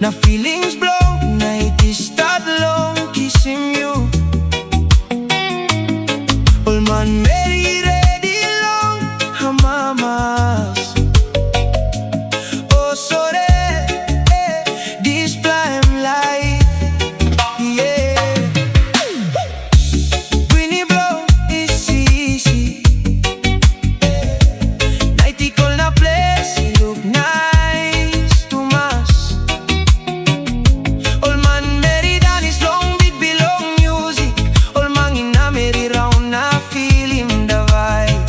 na feelings blow, na it is that long kissing you. All man very ready long hamamas. Oh sorry, DISPLA EM LAIF. Yeah, Winnie blow is easy. Nighty call na place, he look nice to mas. All man married and his long big belong music. All man in a merry round na feel him the vibe.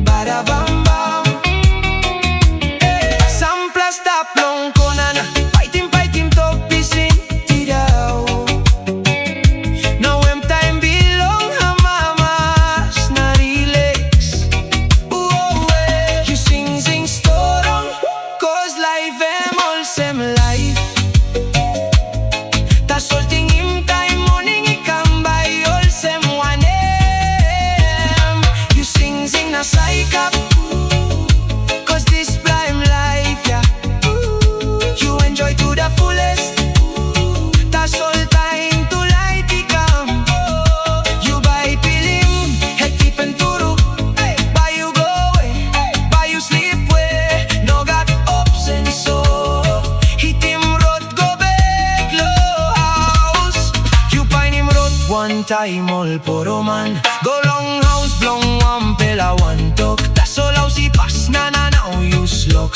Bada bam bam. Sampla stop long konana. Fight him Tok Pisin tidaw. Now when time belong hamamas na relax. You sing storong, cause life em all sem life. Ta solting him time morning he come by all sem one em. You sing na psych up, cause DISPLA EM LAIF, yeah. You enjoy to the fullest. Tas all time to light it come. You buy pilim, head tip and turu. Buy you go away, buy you sleep way. No got ups and so hit him road, go back low house. You find him road one time all poro man. Go long house, blong one pela one talk. Tas all house he pass na now you slok